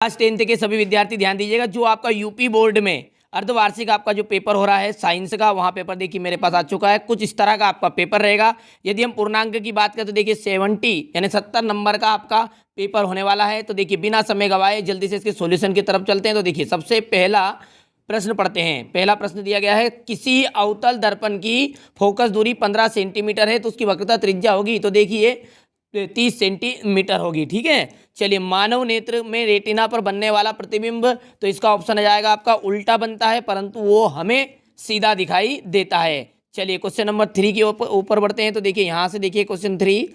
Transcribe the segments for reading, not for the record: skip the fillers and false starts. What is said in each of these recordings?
Class 10th के सभी विद्यार्थी ध्यान दीजिएगा, जो आपका यूपी बोर्ड में अर्धवार्षिक आपका जो पेपर हो रहा है साइंस का, वहाँ पेपर देखिए मेरे पास आ चुका है। कुछ इस तरह का आपका पेपर रहेगा। यदि हम पूर्णांक की बात करें तो देखिए 70 यानी 70 नंबर का आपका पेपर होने वाला है। तो देखिए बिना समय गवाए जल्दी से इसके सॉल्यूशन की तरफ चलते हैं। तो देखिए सबसे पहला प्रश्न पढ़ते हैं। पहला प्रश्न दिया गया है, किसी अवतल दर्पण की फोकस दूरी 15 सेंटीमीटर है तो उसकी वक्रता त्रिज्या होगी, तो देखिए 30 सेंटीमीटर होगी। ठीक है, चलिए मानव नेत्र में रेटिना पर बनने वाला प्रतिबिंब, तो इसका ऑप्शन आ जाएगा आपका उल्टा बनता है, परंतु वो हमें सीधा दिखाई देता है। चलिए क्वेश्चन नंबर 3 के ऊपर बढ़ते हैं। तो देखिए यहाँ से देखिए क्वेश्चन 3,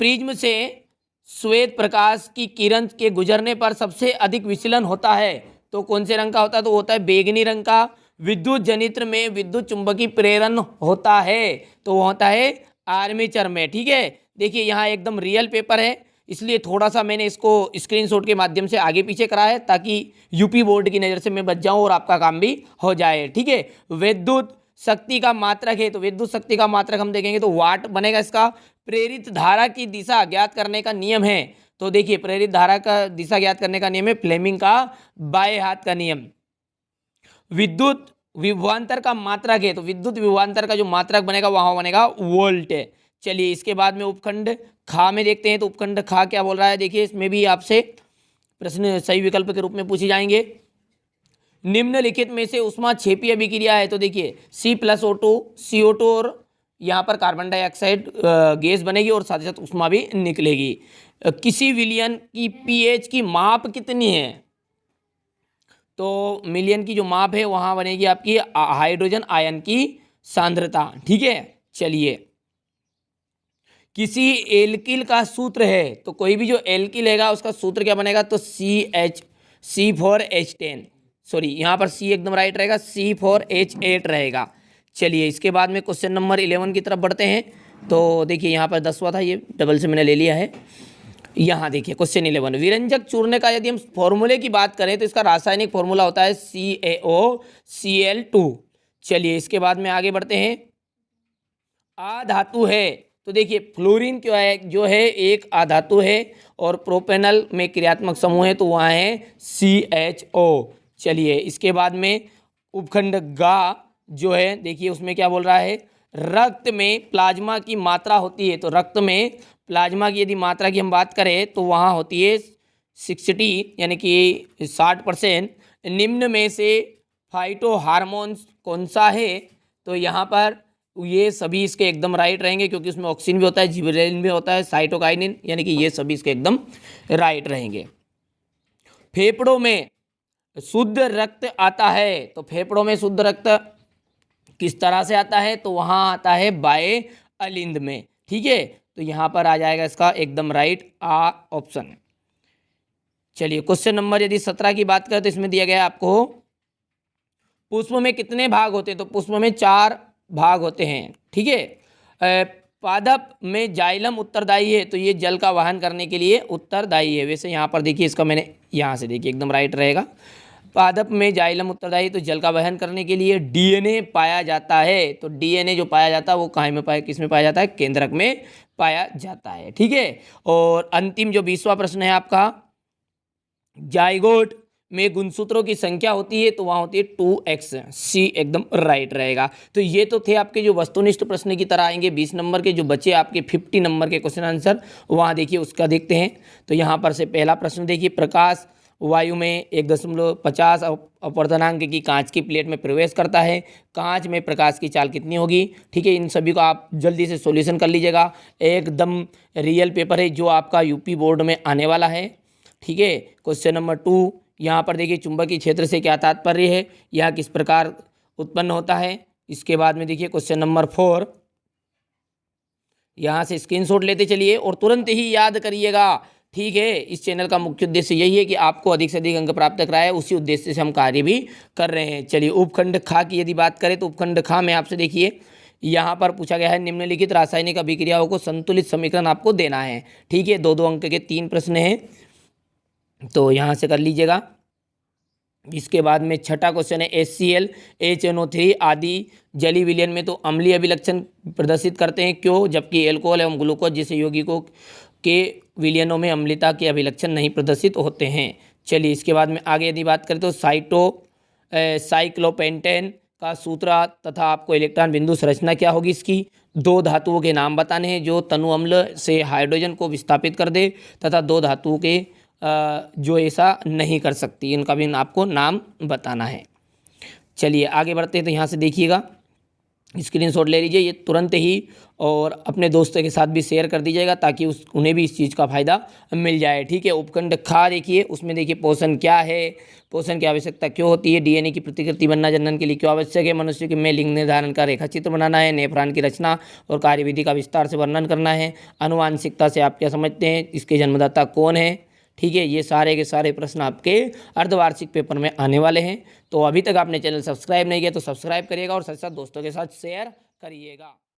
प्रिज्म से श्वेत प्रकाश की किरण के गुजरने पर सबसे अधिक विचलन होता है, तो कौन से रंग का होता है? तो होता है बैंगनी रंग का। विद्युत जनित्र में विद्युत चुंबकीय प्रेरण होता है, तो वो होता है आर्मेचर में। ठीक है, देखिए यहाँ एकदम रियल पेपर है, इसलिए थोड़ा सा मैंने इसको स्क्रीनशॉट के माध्यम से आगे पीछे करा है ताकि यूपी बोर्ड की नज़र से मैं बच जाऊँ और आपका काम भी हो जाए। ठीक है, विद्युत शक्ति का मात्रक है, तो विद्युत शक्ति का मात्रक हम देखेंगे तो वाट बनेगा इसका। प्रेरित धारा की दिशा ज्ञात करने का नियम है, तो देखिए प्रेरित धारा का दिशा ज्ञात करने का नियम है फ्लेमिंग का बाएं हाथ का नियम। विद्युत विभवांतर का मात्रक है, तो विद्युत विभवांतर का जो मात्रक बनेगा वहां बनेगा वोल्ट। चलिए इसके बाद में उपखंड खा में देखते हैं। तो उपखंड खा क्या बोल रहा है, देखिए इसमें भी आपसे प्रश्न सही विकल्प के रूप में पूछे जाएंगे। निम्नलिखित में से ऊष्माक्षेपीय अभिक्रिया है, तो देखिए C+O2 CO2 और यहाँ पर कार्बन डाइऑक्साइड गैस बनेगी और साथ ही साथ ऊष्मा भी निकलेगी। किसी विलयन की pH की माप कितनी है, तो मिलियन की जो माप है वहाँ बनेगी आपकी हाइड्रोजन आयन की सांद्रता। ठीक है, चलिए किसी एल्किल का सूत्र है, तो कोई भी जो एल्किल रहेगा उसका सूत्र क्या बनेगा, तो C4H10, सॉरी यहाँ पर C एकदम राइट रहेगा, C4H8 रहेगा। चलिए इसके बाद में क्वेश्चन नंबर 11 की तरफ बढ़ते हैं। तो देखिए यहाँ पर 10वां था, ये डबल से मैंने ले लिया है। यहाँ देखिए क्वेश्चन 11, विरंजक चूर्ण का यदि हम फॉर्मूले की बात करें तो इसका रासायनिक फॉर्मूला होता है CaOCl2। चलिए इसके बाद में आगे बढ़ते हैं। अधातु है, तो देखिए फ्लोरीन क्या है, जो है एक अधातु है और प्रोपेनल में क्रियात्मक समूह है, तो वहाँ है CHO। चलिए इसके बाद में उपखंड गा जो है, देखिए उसमें क्या बोल रहा है, रक्त में प्लाज्मा की मात्रा होती है, तो रक्त में प्लाज्मा की यदि मात्रा की हम बात करें तो वहाँ होती है 60 यानी कि 60%। निम्न में से फाइटो हार्मोन्स कौन सा है, तो यहाँ पर ये सभी इसके एकदम राइट रहेंगे, क्योंकि उसमें ऑक्सीजन भी होता है, जिबरेलिन भी होता है, साइटोकाइनिन, यानी कि ये सभी इसके एकदम राइट रहेंगे। फेफड़ों में शुद्ध रक्त आता है, तो फेफड़ों में शुद्ध रक्त किस तरह से आता है, तो वहाँ आता है बाय अलिंद में। ठीक है, तो यहाँ पर आ जाएगा इसका एकदम राइट ऑप्शन। चलिए क्वेश्चन नंबर यदि 17 की बात करें तो इसमें दिया गया है आपको, पुष्प में कितने भाग होते हैं, तो पुष्प में 4 भाग होते हैं। ठीक है, पादप में जाइलम उत्तरदायी है, तो ये जल का वहन करने के लिए उत्तरदायी है। वैसे यहाँ पर देखिए इसका मैंने यहाँ से देखिए एकदम राइट रहेगा, पादप में जाइलम उत्तरदायी, तो जल का वहन करने के लिए DNA पाया जाता है, तो DNA जो पाया जाता है वो कहाँ में पाया, किस में पाया जाता है, केंद्रक में पाया जाता है। ठीक है, और अंतिम जो 20वां प्रश्न है आपका, जाइगोट में गुणसूत्रों की संख्या होती है, तो वहाँ होती है 2x, C एकदम राइट रहेगा। तो ये तो थे आपके जो वस्तुनिष्ठ प्रश्न की तरह आएंगे 20 नंबर के, जो बचे आपके 50 नंबर के क्वेश्चन आंसर, वहाँ देखिए उसका देखते हैं। तो यहाँ पर से पहला प्रश्न देखिए, प्रकाश वायु में 1.50 अपवर्तनांक की कांच की प्लेट में प्रवेश करता है, कांच में प्रकाश की चाल कितनी होगी। ठीक है, इन सभी को आप जल्दी से सॉल्यूशन कर लीजिएगा, एकदम रियल पेपर है जो आपका यूपी बोर्ड में आने वाला है। ठीक है, क्वेश्चन नंबर 2, यहाँ पर देखिए चुंबकीय क्षेत्र से क्या तात्पर्य है, यह किस प्रकार उत्पन्न होता है। इसके बाद में देखिए क्वेश्चन नंबर 4, यहाँ से स्क्रीनशॉट लेते चलिए और तुरंत ही याद करिएगा। ठीक है, इस चैनल का मुख्य उद्देश्य यही है कि आपको अधिक से अधिक अंक प्राप्त कराए, उसी उद्देश्य से हम कार्य भी कर रहे हैं। चलिए उपखंड खा की यदि बात करें तो उपखंड खा में आपसे देखिए यहाँ पर पूछा गया है, निम्नलिखित रासायनिक अभिक्रियाओं को संतुलित समीकरण आपको देना है। ठीक है, 2-2 अंक के 3 प्रश्न हैं, तो यहाँ से कर लीजिएगा। इसके बाद में छठा क्वेश्चन है, HCl HNO3 आदि जलीय विलयन में तो अम्लीय अभिलक्षण प्रदर्शित करते हैं, क्यों, जबकि एल्कोहल एवं ग्लूकोज जैसे यौगिकों के विलयनों में अम्लता के अभिलक्षण नहीं प्रदर्शित होते हैं। चलिए इसके बाद में आगे यदि बात करें तो साइक्लोपेंटेन का सूत्र तथा आपको इलेक्ट्रॉन बिंदु संरचना क्या होगी इसकी। दो धातुओं के नाम बताने हैं जो तनु अम्ल से हाइड्रोजन को विस्थापित कर दे तथा दो धातुओं के जो ऐसा नहीं कर सकती, इनका भी आपको नाम बताना है। चलिए आगे बढ़ते हैं तो यहाँ से देखिएगा, स्क्रीनशॉट ले लीजिए ये तुरंत ही और अपने दोस्तों के साथ भी शेयर कर दीजिएगा ताकि उन्हें भी इस चीज़ का फ़ायदा मिल जाए। ठीक है, उपखंड खा देखिए, उसमें देखिए पोषण क्या है, पोषण की आवश्यकता क्यों होती है, डीएनए की प्रतिकृति बनना जनन के लिए क्यों आवश्यक है, मनुष्य के में लिंग निर्धारण का रेखा चित्र बनाना है, नेफ्रॉन की रचना और कार्यविधि का विस्तार से वर्णन करना है, आनुवांशिकता से आप क्या समझते हैं, इसके जन्मदाता कौन है। ठीक है, ये सारे के सारे प्रश्न आपके अर्धवार्षिक पेपर में आने वाले हैं। तो अभी तक आपने चैनल सब्सक्राइब नहीं किया तो सब्सक्राइब करिएगा और साथ साथ दोस्तों के साथ शेयर करिएगा।